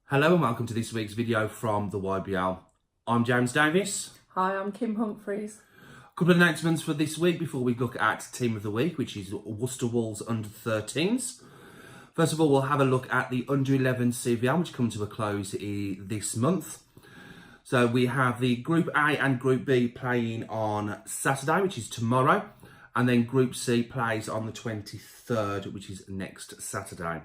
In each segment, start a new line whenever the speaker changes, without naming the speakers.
Hello and welcome to this week's video from the YBL. I'm James Davis.
Hi, I'm Kim Humphreys.
A couple of announcements for this week before we look at Team of the Week, which is Worcester Wolves Under 13s. First of all, we'll have a look at the Under 11 CVL, which come to a close this month. So we have the Group A and Group B playing on Saturday, which is tomorrow. And then Group C plays on the 23rd, which is next Saturday.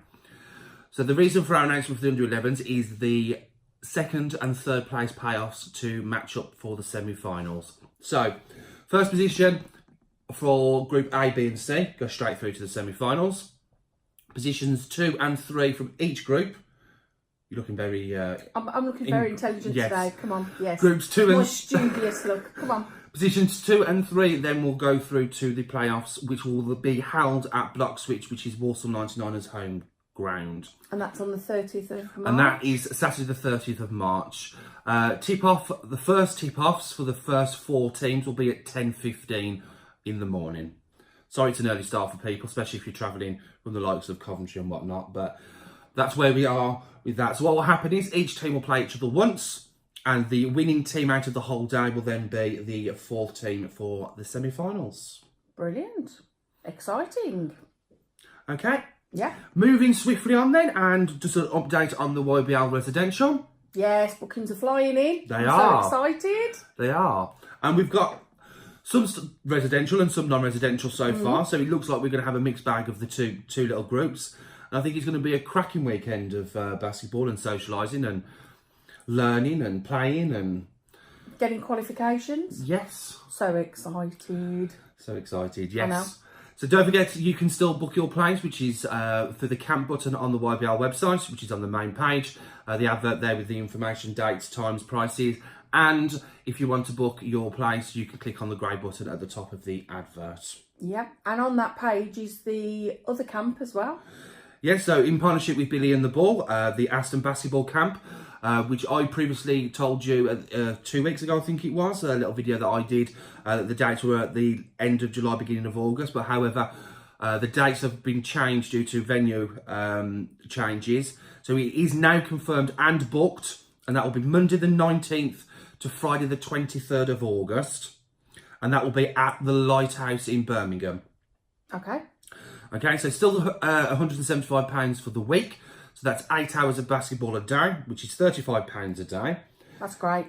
So the reason for our announcement for the Under 11s is the second and third place payoffs to match up for the semi-finals. So first position for Group A, B and C go straight through to the semi-finals. Positions 2 and 3 from each group. You're looking very...
I'm looking very intelligent today. Come on, yes.
Groups 2 and...
More studious look. Come on.
Positions 2 and 3 then will go through to the playoffs, which will be held at Block Switch, which is Walsall 99ers' home ground.
And that's on the 30th of March?
And that is Saturday the 30th of March. The first tip-offs for the first 4 teams will be at 10:15 in the morning. Sorry it's an early start for people, especially if you're travelling from the likes of Coventry and whatnot, but that's where we are with that. So what will happen is each team will play each other once, and the winning team out of the whole day will then be the 4th team for the semi-finals.
Brilliant. Exciting.
Okay.
Yeah.
Moving swiftly on then, and just an update on the YBL residential.
Yes, bookings are flying in.
They are.
So excited.
They are. And we've got some residential and some non-residential so far, so it looks like we're going to have a mixed bag of the two little groups. And I think it's going to be a cracking weekend of basketball and socialising and learning and playing and...
Getting qualifications.
Yes.
So excited.
So excited, yes.
I know.
So don't forget, you can still book your place, which is through the camp button on the YBL website, which is on the main page. The advert there with the information, dates, times, prices. And if you want to book your place, you can click on the grey button at the top of the advert.
Yeah, and on that page is the other camp as well.
Yes, so in partnership with Billy and the Ball, the Aston Basketball Camp, which I previously told you 2 weeks ago, I think it was, a little video that I did. The dates were at the end of July, beginning of August, but however, the dates have been changed due to venue changes. So it is now confirmed and booked, and that will be Monday the 19th to Friday the 23rd of August, and that will be at the Lighthouse in Birmingham.
Okay.
Okay, so still £175 for the week. So that's 8 hours of basketball a day, which is £35 a day.
That's great.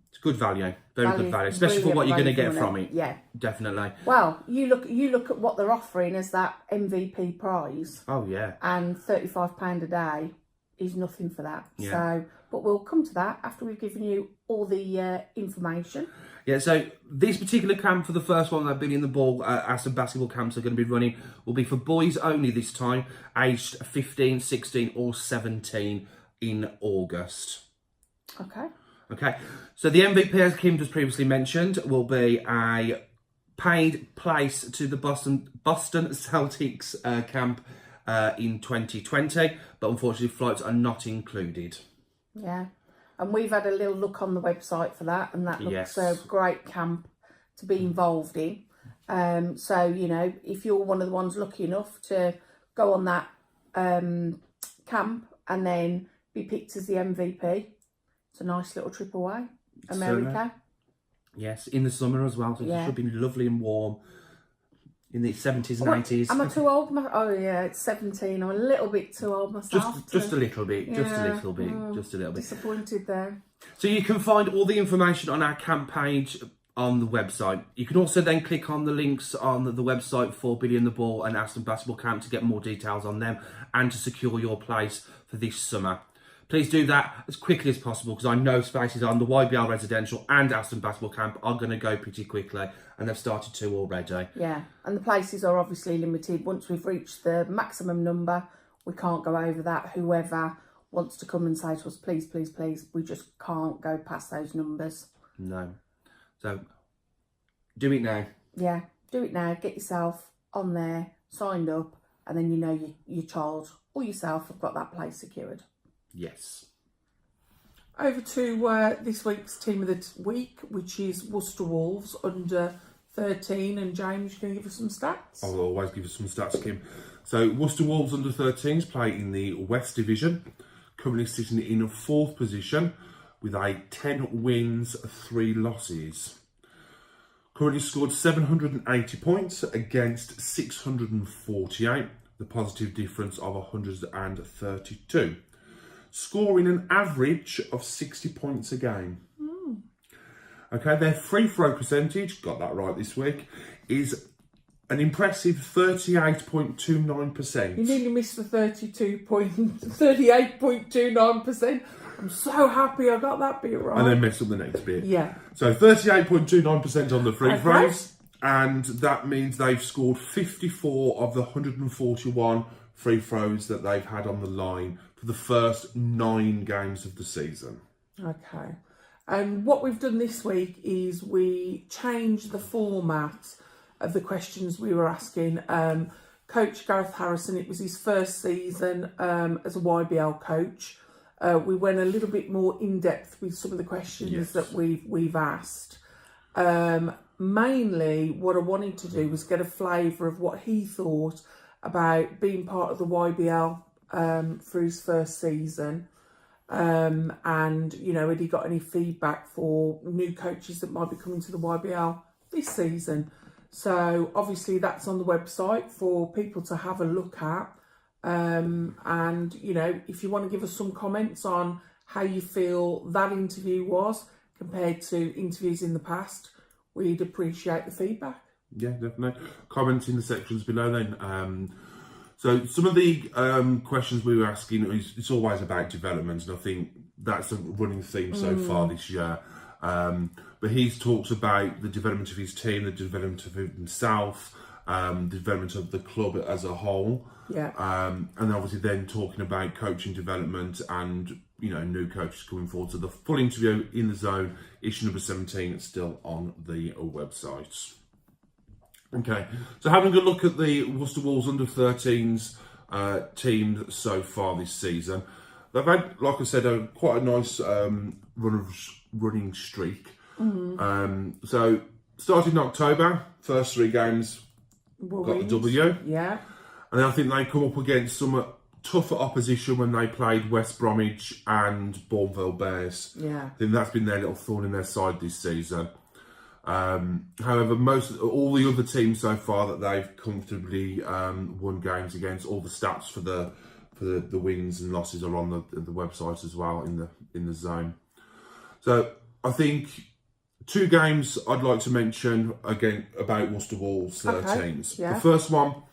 It's good value, very good value, especially
really
for what you're going to get from
it.
it.
Yeah,
definitely.
Well, you look at what they're offering as that MVP prize.
Oh yeah.
And £35 a day is nothing for that.
Yeah.
So, but we'll come to that after we've given you all the information.
Yeah, so this particular camp for the first one that Billy and the Ball Aston basketball camps are going to be running will be for boys only this time, aged 15, 16 or 17 in August.
Okay.
Okay, so the MVP, as Kim just previously mentioned, will be a paid place to the Boston Celtics camp in 2020, but unfortunately flights are not included.
Yeah. And we've had a little look on the website for that, and that looks a great camp to be involved in. So, you know, if you're one of the ones lucky enough to go on that camp and then be picked as the MVP, it's a nice little trip away. America.
Yes, in the summer as well, so it should be lovely and warm. In the 70s and 80s.
Am I too old? Oh yeah, it's 17. I'm a little bit too old myself.
Just a little bit, just a little bit, just a little bit.
Disappointed there.
So you can find all the information on our camp page on the website. You can also then click on the links on the website for Billy and the Ball and Aston Basketball Camp to get more details on them and to secure your place for this summer. Please do that as quickly as possible, because I know spaces on the YBL Residential and Aston Basketball Camp are going to go pretty quickly, and they've started to already. Yeah,
and the places are obviously limited. Once we've reached the maximum number, we can't go over that. Whoever wants to come and say to us, please, please, please, we just can't go past those numbers.
No. So, do it now.
Yeah, do it now. Get yourself on there, signed up, and then you know your child or yourself have got that place secured.
Yes.
Over to this week's team of the week, which is Worcester Wolves Under 13. And James, you going to give us some stats?
I'll always give you some stats, Kim. So Worcester Wolves Under 13s play in the West Division. currently sitting in 4th position with a 10 wins, 3 losses. Currently scored 780 points against 648, the positive difference of 132. Scoring an average of 60 points a game. Okay, their free throw percentage, got that right this week, is an impressive 38.29%.
You nearly missed the 38.29%. I'm so happy I got that bit right.
And then mess up the next bit.
Yeah.
So 38.29% on the free throws, and that means they've scored 54 of the 141 free throws that they've had on the line for the first 9 games of the season.
Okay. And what we've done this week is we changed the format of the questions we were asking. Coach Gareth Harrison, it was his first season as a YBL coach. We went a little bit more in depth with some of the questions that we've asked. Mainly, what I wanted to do was get a flavour of what he thought about being part of the YBL for his first season. And, you know, had he got any feedback for new coaches that might be coming to the YBL this season? So obviously that's on the website for people to have a look at. And, you know, if you want to give us some comments on how you feel that interview was compared to interviews in the past, we'd appreciate the feedback.
Yeah, definitely. Comments in the sections below then. So some of the questions we were asking, it's always about development, and I think that's a running theme so far this year. But he's talked about the development of his team, the development of himself, the development of the club as a whole.
Yeah.
And obviously then talking about coaching development and, you know, new coaches coming forward. So the full interview in the zone, issue number 17, it's still on the website. Okay, so having a look at the Worcester Wolves Under 13s team so far this season, they've had, like I said, quite a nice running streak. So started in October, first 3 games got a W.
Yeah.
And then I think they come up against some tougher opposition when they played West Bromwich and Bourneville Bears.
Yeah.
I think that's been their little thorn in their side this season. However, all the other teams so far that they've comfortably won games against, all the stats for the wins and losses are on the website as well in the zone. So I think 2 games I'd like to mention again about Worcester Wolves 13s.
Yeah.
The first one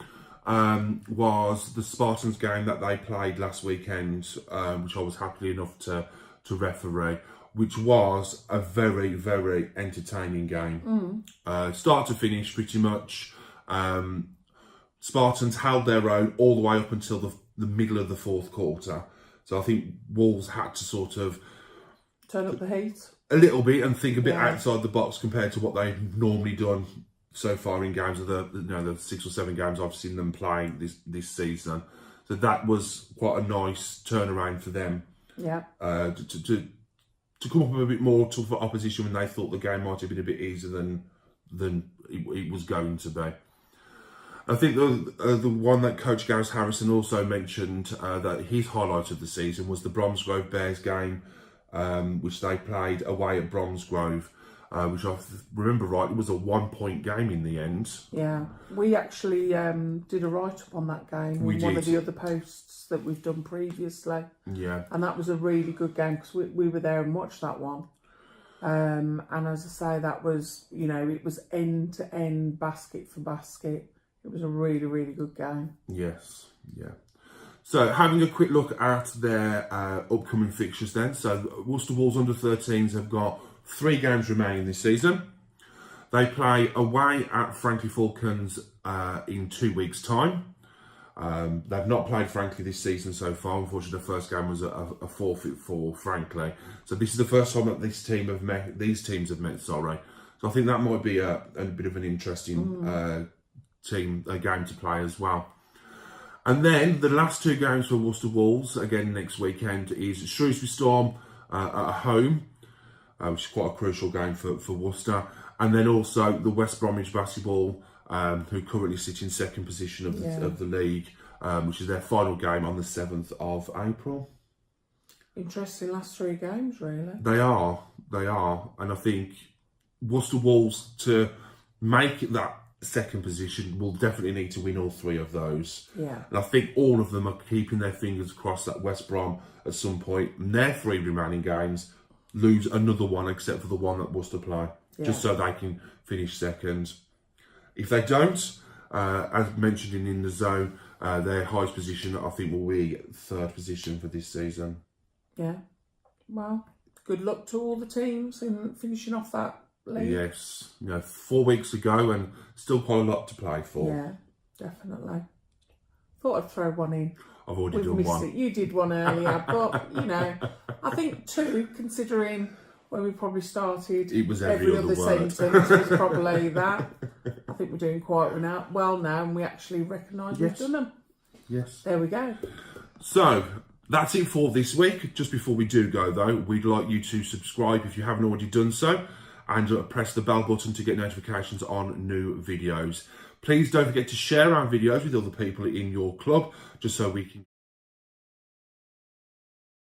was the Spartans game that they played last weekend, which I was happy enough to referee, which was a very, very entertaining game. Start to finish, pretty much. Spartans held their own all the way up until the middle of the 4th quarter. So I think Wolves had to sort of
turn up the heat
a little bit and think a bit outside the box compared to what they've normally done so far in games of the 6 or 7 games I've seen them play this season. So that was quite a nice turnaround for them.
Yeah.
To come up with a bit more tougher opposition when they thought the game might have been a bit easier than it was going to be. I think the one that Coach Gareth Harrison also mentioned that his highlight of the season was the Bromsgrove Bears game, which they played away at Bromsgrove, which I remember right, it was a 1-point game in the end.
Yeah, we actually did a write-up on that game in one of the other posts that we've done previously.
Yeah.
And that was a really good game because we were there and watched that one. And as I say, that was, you know, it was end-to-end, basket for basket. It was a really, really good game.
Yes, yeah. So having a quick look at their upcoming fixtures then. So Worcester Wolves Under 13s have got 3 games remaining this season. They play away at Franklin Falcons in 2 weeks' time. They've not played Franklin this season so far. Unfortunately, the first game was a forfeit for Franklin. So this is the first time that these teams have met. Sorry. So I think that might be a bit of an interesting game to play as well. And then the last 2 games for Worcester Wolves, again next weekend, is Shrewsbury Storm at home, which is quite a crucial game for Worcester. And then also the West Bromwich Basketball, who currently sit in 2nd position of the league, which is their final game on the 7th of April.
Interesting last 3 games, really.
They are. And I think Worcester Wolves, to make that second position, will definitely need to win all 3 of those.
Yeah.
And I think all of them are keeping their fingers crossed that West Brom at some point in their 3 remaining games lose another one except for the one that Worcester play, just so they can finish second. If they don't, as mentioned in the zone, their highest position I think will be 3rd position for this season.
Yeah. Well, good luck to all the teams in finishing off that league.
Yes. 4 weeks to go and still quite a lot to play for.
Yeah, definitely. Thought I'd throw one in.
I've already done one.
It. You did one earlier, but, I think 2, considering when we probably started,
it was every other
sentence was probably that. I think we're doing quite well now, and we actually recognise we've done them.
Yes.
There we go.
So, that's it for this week. Just before we do go, though, we'd like you to subscribe if you haven't already done so, and press the bell button to get notifications on new videos. Please don't forget to share our videos with other people in your club, just so we can